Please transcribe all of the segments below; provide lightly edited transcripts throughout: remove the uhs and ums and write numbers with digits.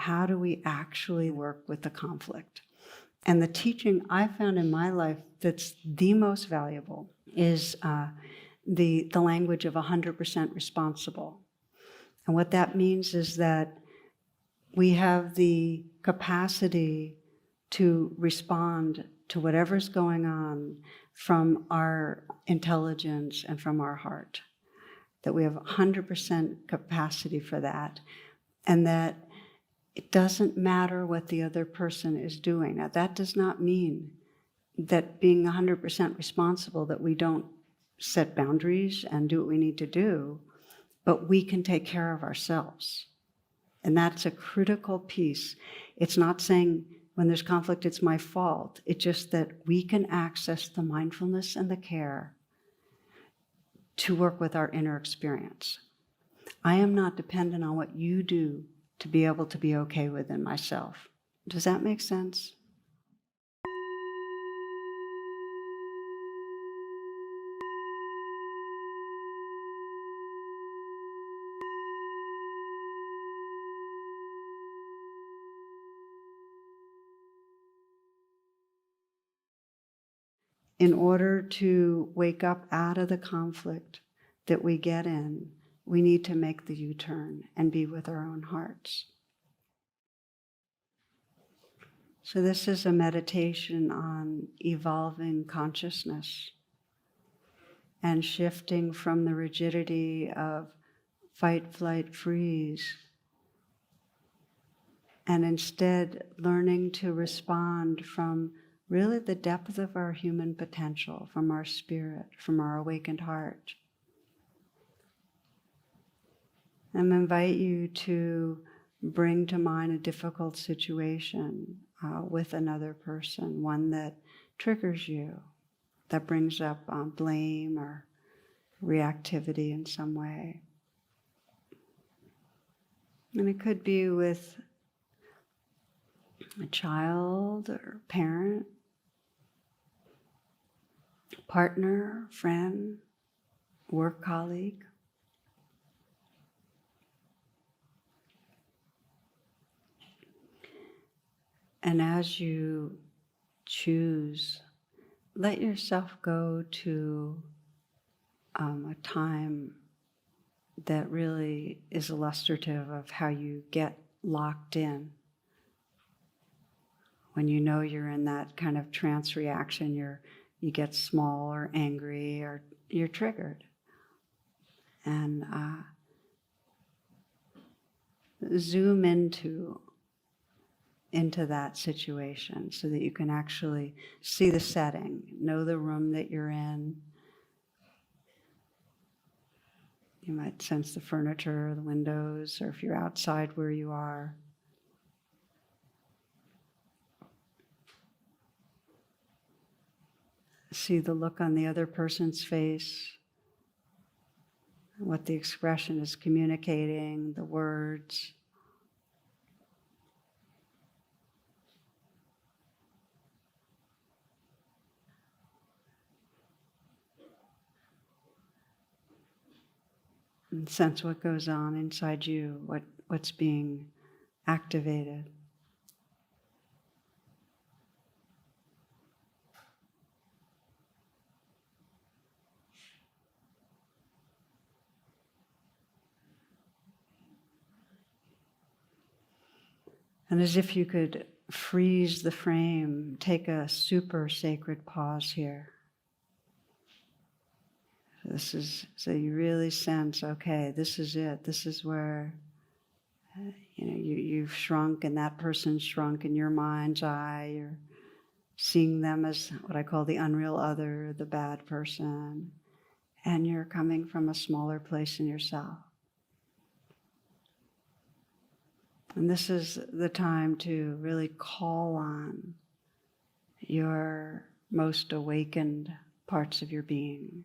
how do we actually work with the conflict? And the teaching I found in my life that's the most valuable is the language of 100% responsible. And what that means is that we have the capacity to respond to whatever's going on from our intelligence and from our heart. That we have 100% capacity for that, and that it doesn't matter what the other person is doing. Now, that does not mean that being 100% responsible, that we don't set boundaries and do what we need to do, but we can take care of ourselves. And that's a critical piece. It's not saying when there's conflict, it's my fault. It's just that we can access the mindfulness and the care to work with our inner experience. I am not dependent on what you do to be able to be okay within myself. Does that make sense? In order to wake up out of the conflict that we get in, we need to make the U-turn and be with our own hearts. So this is a meditation on evolving consciousness and shifting from the rigidity of fight, flight, freeze, and instead learning to respond from really the depth of our human potential, from our spirit, from our awakened heart. And invite you to bring to mind a difficult situation with another person, one that triggers you, that brings up blame or reactivity in some way. And it could be with a child or parent, partner, friend, work colleague. And as you choose, let yourself go to a time that really is illustrative of how you get locked in. When you know you're in that kind of trance reaction, you get small or angry or you're triggered. And zoom into that situation so that you can actually see the setting, know the room that you're in. You might sense the furniture, the windows, or if you're outside where you are. See the look on the other person's face, what the expression is communicating, the words. And sense what goes on inside you, what's being activated. And as if you could freeze the frame, take a super sacred pause here. This is, so you really sense, okay, this is it. This is where, you've shrunk and that person's shrunk in your mind's eye. You're seeing them as what I call the unreal other, the bad person. And you're coming from a smaller place in yourself. And this is the time to really call on your most awakened parts of your being.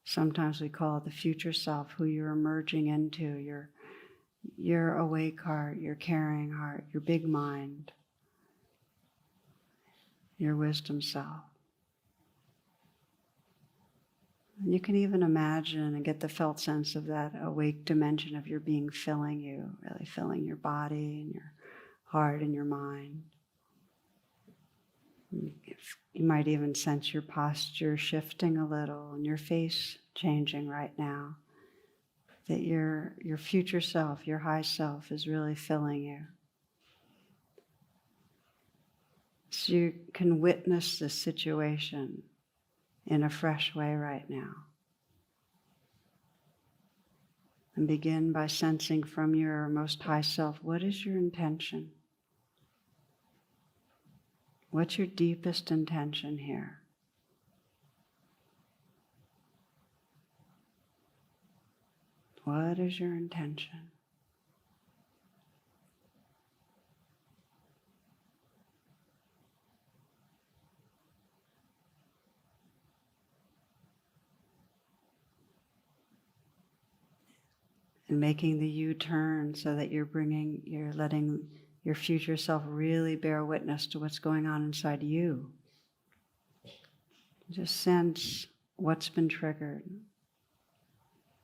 Sometimes we call it the future self, who you're emerging into, your awake heart, your caring heart, your big mind, your wisdom self. And you can even imagine and get the felt sense of that awake dimension of your being filling you, really filling your body and your heart and your mind. You might even sense your posture shifting a little and your face changing right now. That your future self, your high self, is really filling you. So you can witness this situation in a fresh way right now. And begin by sensing from your most high self, what is your intention? What's your deepest intention here? What is your intention? And making the U-turn so that you're letting your future self really bear witness to what's going on inside you. Just sense what's been triggered.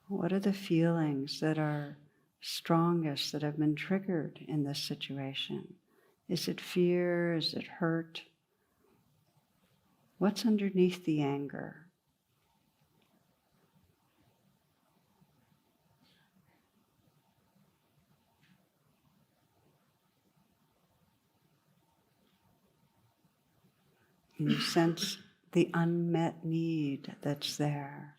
What are the feelings that are strongest that have been triggered in this situation? Is it fear? Is it hurt? What's underneath the anger? And you sense the unmet need that's there.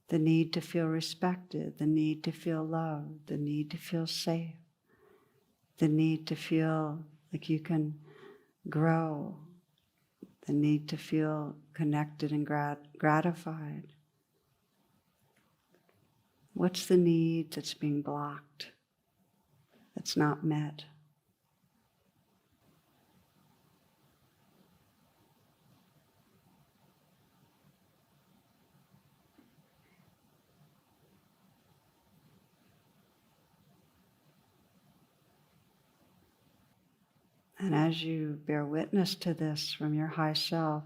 The need to feel respected, the need to feel loved, the need to feel safe, the need to feel like you can grow, the need to feel connected and gratified. What's the need that's being blocked, that's not met? And as you bear witness to this from your high self,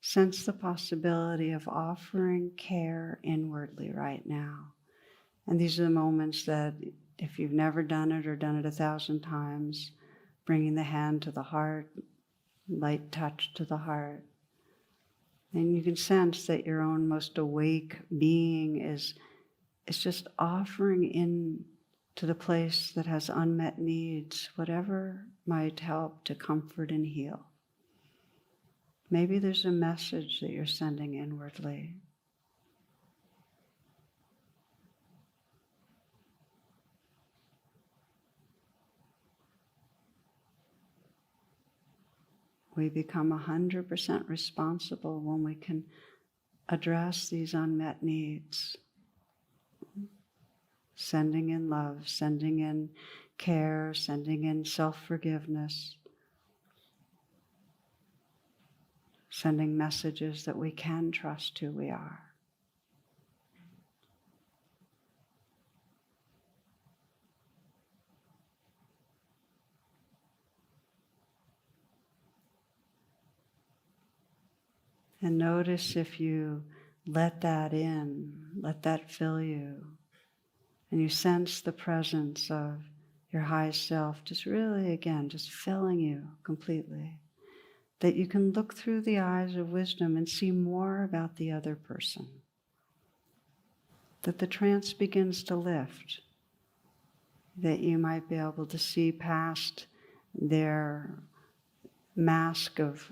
sense the possibility of offering care inwardly right now. And these are the moments that, if you've never done it or done it 1,000 times, bringing the hand to the heart, light touch to the heart. And you can sense that your own most awake being is just offering in to the place that has unmet needs, whatever might help to comfort and heal. Maybe there's a message that you're sending inwardly. We become 100% responsible when we can address these unmet needs. Sending in love, sending in care, sending in self-forgiveness, sending messages that we can trust who we are. And notice if you let that in, let that fill you, and you sense the presence of your high self just really, again, just filling you completely, that you can look through the eyes of wisdom and see more about the other person, that the trance begins to lift, that you might be able to see past their mask of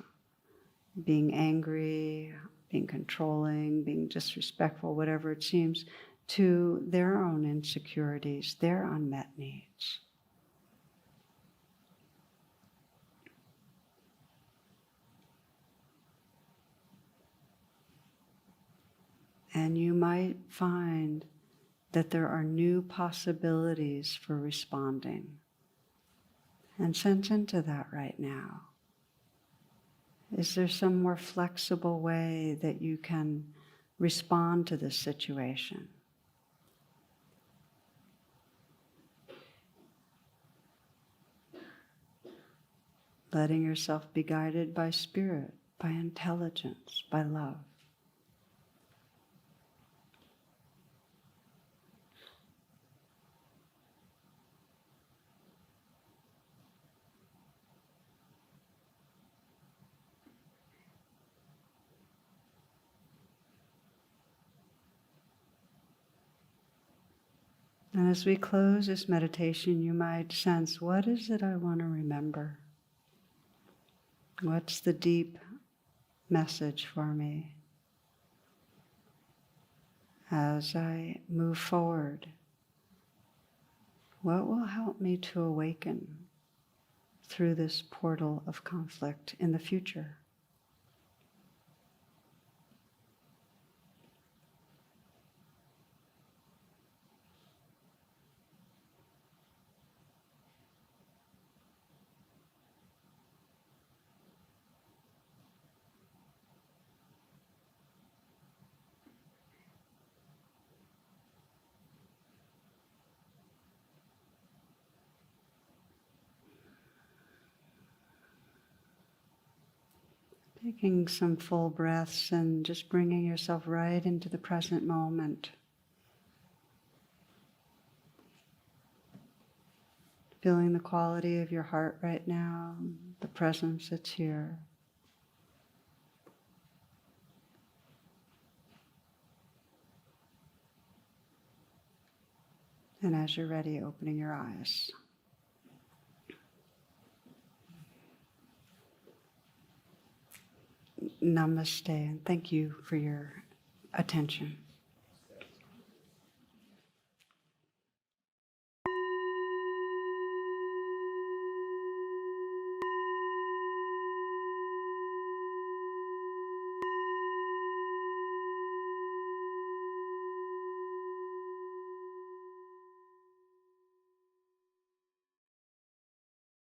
being angry, being controlling, being disrespectful, whatever it seems, to their own insecurities, their unmet needs. And you might find that there are new possibilities for responding. And sense into that right now. Is there some more flexible way that you can respond to this situation? Letting yourself be guided by spirit, by intelligence, by love. And as we close this meditation, you might sense, what is it I want to remember? What's the deep message for me as I move forward? What will help me to awaken through this portal of conflict in the future? Taking some full breaths and just bringing yourself right into the present moment. Feeling the quality of your heart right now, the presence that's here. And as you're ready, opening your eyes. Namaste, and thank you for your attention.